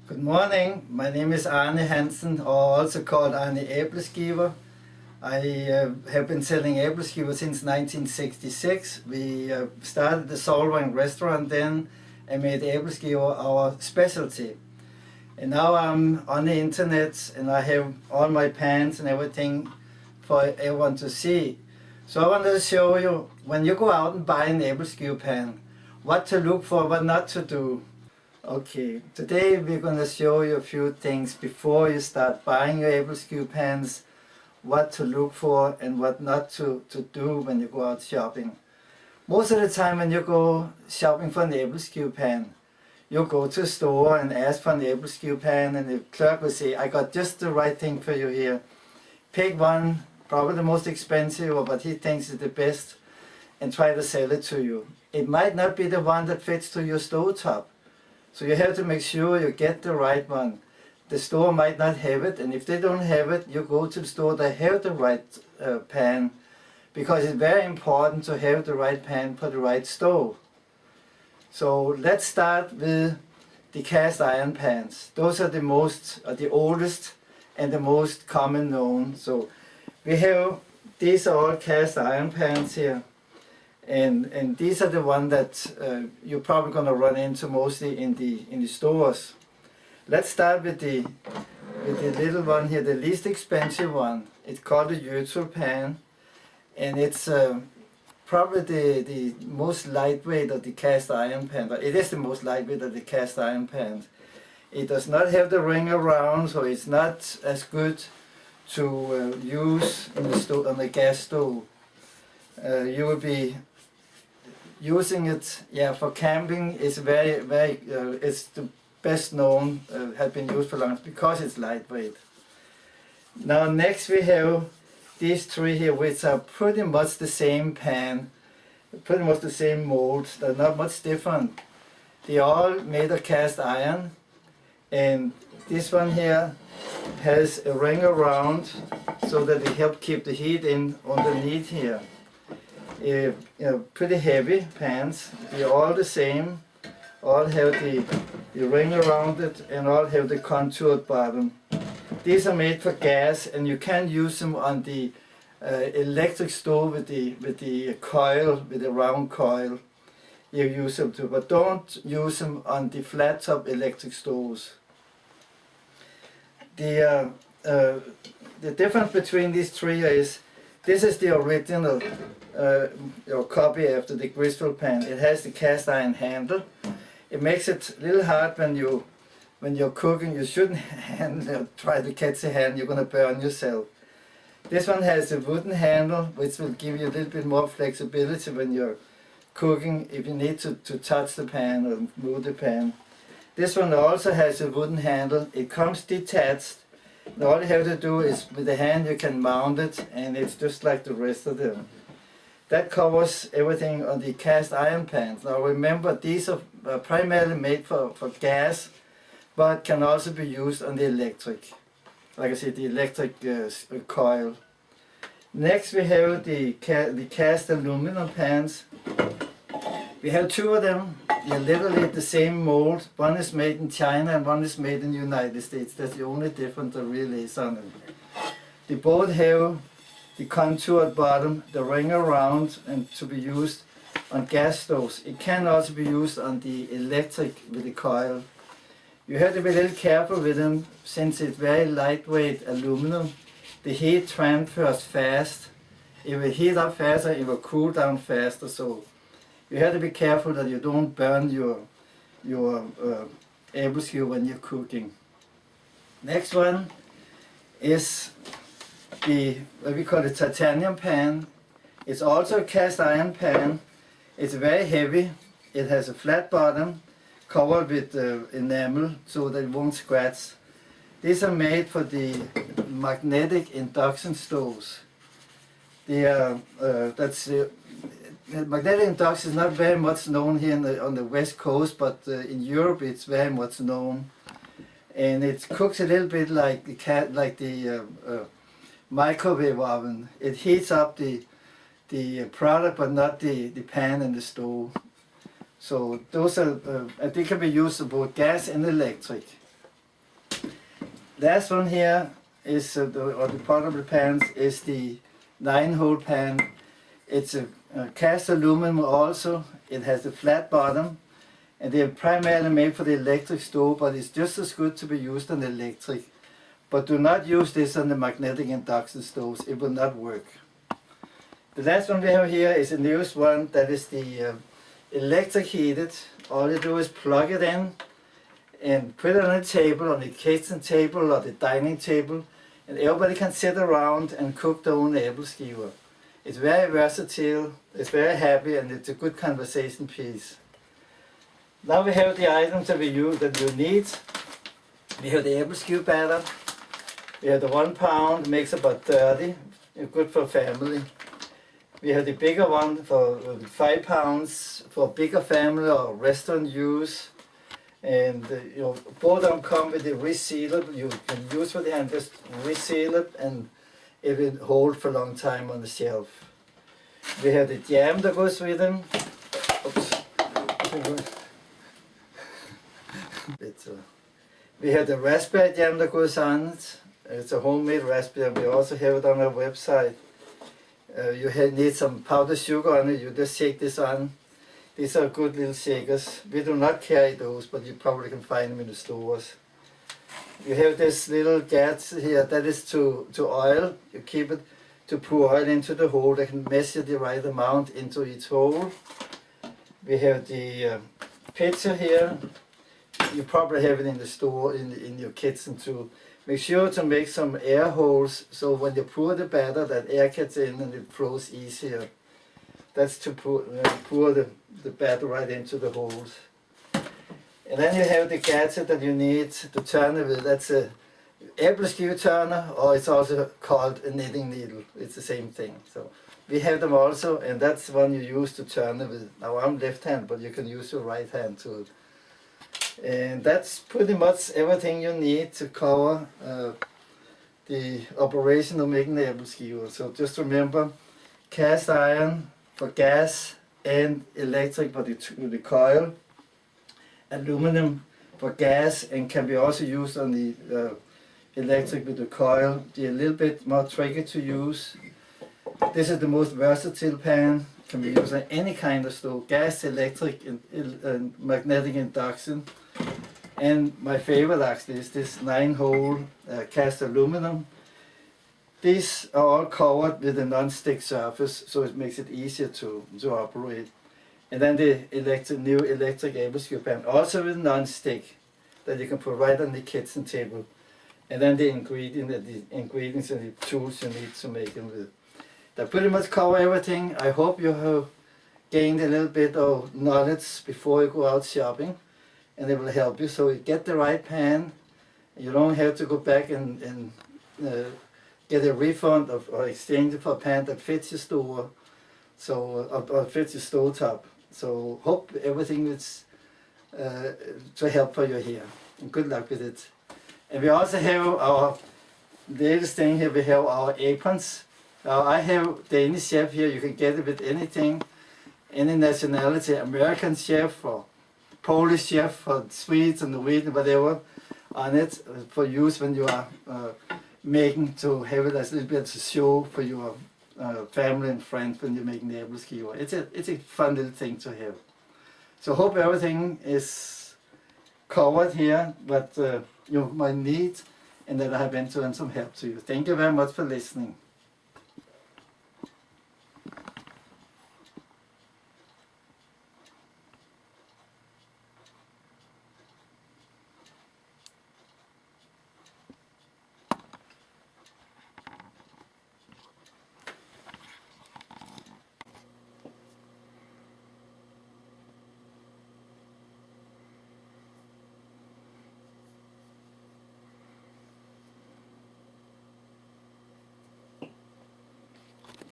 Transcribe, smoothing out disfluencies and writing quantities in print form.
Good morning, my name is Arne Hansen, or also called Arne Aebleskiver. I have been selling Aebleskiver since 1966. We started the Solvang restaurant then and made Aebleskiver our specialty. And now I'm on the internet and I have all my pans and everything for everyone to see. So I wanted to show you, when you go out and buy an Aebleskiver pan, what to look for, what not to do. Okay, today we're going to show you a few things before you start buying your Aebleskiver pans, what to look for and what not to do when you go out shopping. Most of the time when you go shopping for an Aebleskiver pan, you go to a store and ask for an Aebleskiver pan and the clerk will say, I got just the right thing for you here. Pick one, probably the most expensive or what he thinks is the best, and try to sell it to you. It might not be the one that fits to your stove top. So you have to make sure you get the right one. The store might not have it, and if they don't have it, you go to the store that have the right pan, because it's very important to have the right pan for the right stove. So let's start with the cast iron pans. Those are the oldest and the most common known. So we have, these are all cast iron pans here. And these are the ones that you're probably going to run into mostly in the stores. Let's start with the little one here, the least expensive one. It's called the Jøtul pan, and it's probably the most lightweight of the cast iron pan. But it is the most lightweight of the cast iron pans. It does not have the ring around, so it's not as good to use in the stove, on the gas stove. You will be using it, for camping. Is it's the best known, have been used for long because it's lightweight. Now next we have these three here, which are pretty much the same pan, pretty much the same mold. They're not much different. They are all made of cast iron, and this one here has a ring around so that it helps keep the heat in underneath here. Pretty heavy pans. They're all the same. All have the ring around it and all have the contoured bottom. These are made for gas, and you can use them on the electric stove with the coil, with the round coil. You use them too, but don't use them on the flat top electric stoves. The difference between these three is, this is the original copy after the Bristol pan. It has the cast iron handle. It makes it a little hard when you're cooking. You shouldn't try to catch the hand, you're going to burn yourself. This one has a wooden handle, which will give you a little bit more flexibility when you're cooking, if you need to touch the pan or move the pan. This one also has a wooden handle. It comes detached. And all you have to do is, with the hand you can mount it, and it's just like the rest of them. That covers everything on the cast iron pans. Now remember, these are primarily made for gas, but can also be used on the electric. Like I said, the electric coil. Next we have the cast aluminum pans. We have two of them. They're literally the same mold. One is made in China and one is made in the United States. That's the only difference there really is on them. They both have the contoured bottom, the ring around, and to be used on gas stoves. It can also be used on the electric with the coil. You have to be a little careful with them, since it's very lightweight aluminum. The heat transfers fast. It will heat up faster, it will cool down faster. So you have to be careful that you don't burn your Aebleskiver when you're cooking. Next one is what we call the titanium pan. It's also a cast iron pan. It's very heavy. It has a flat bottom covered with enamel so that it won't scratch. These are made for the magnetic induction stoves. Magnetic induction is not very much known here on the west coast, but in Europe it's very much known. And it cooks a little bit like the microwave oven. It heats up the product, but not the pan and the stove. So those are, they can be used for both gas and electric. last one here is the portable pans is the 9-hole pan. It's a cast aluminum also. It has a flat bottom, and they're primarily made for the electric stove, but it's just as good to be used on the electric. But do not use this on the magnetic induction stoves, it will not work. The last one we have here is the newest one, that is the electric heated. All you do is plug it in and put it on a table, on the kitchen table or the dining table, and everybody can sit around and cook their own Aebleskiver. It's very versatile, it's very happy, and it's a good conversation piece. Now we have the items that you need. We have the Aebleskiver batter. We have the 1 pound, makes about 30, good for family. We have the bigger one for 5 pounds for bigger family or restaurant use. And both of them come with the resealable. You can use with the hand, just reseal it, and it will hold for a long time on the shelf. We have the jam that goes with them. Oops. We have the raspberry jam that goes on it. It's a homemade raspberry. We also have it on our website. You need some powdered sugar on it. You just shake this on. These are good little shakers. We do not carry those, but you probably can find them in the stores. You have this little gadget here, that is to oil. You keep it to pour oil into the hole. They can measure the right amount into each hole. We have the pitcher here. You probably have it in the store, in your kitchen too. Make sure to make some air holes, so when you pour the batter, that air gets in and it flows easier. That's to pour the batter right into the holes. And then you have the gadget that you need to turn it with. That's a Aebleskiver turner, or it's also called a knitting needle. It's the same thing. So we have them also, and that's one you use to turn it with. Now I'm left hand, but you can use your right hand too. And that's pretty much everything you need to cover the operation of making the Aebleskiver. So just remember, cast iron for gas and electric for the coil, aluminum for gas, and can be also used on the electric with the coil. They're a little bit more tricky to use. This is the most versatile pan. Can be used on any kind of stove, gas, electric, and magnetic induction. And my favorite actually is this 9-hole cast aluminum. These are all covered with a non-stick surface, so it makes it easier to operate. And then the new electric Aebleskiver pan, also with non-stick, that you can put right on the kitchen table. And then the ingredients and the tools you need to make them with. That pretty much cover everything. I hope you have gained a little bit of knowledge before you go out shopping, and it will help you. So you get the right pan. You don't have to go back and get a refund or exchange it for a pan that fits your store, so or fits your stove top. So hope everything is to help for you here. And good luck with it. And we also have our latest thing here. We have our aprons. I have Danish chef here. You can get it with anything, any nationality, American chef or Polish chef or Swedes and Norwegian, whatever, on it for use when you are making, to have it as a little bit to show for your family and friends when you're making the Aebleskiver. It's a fun little thing to have. So hope everything is covered here, but you might need, and that I have been to lend some help to you. Thank you very much for listening.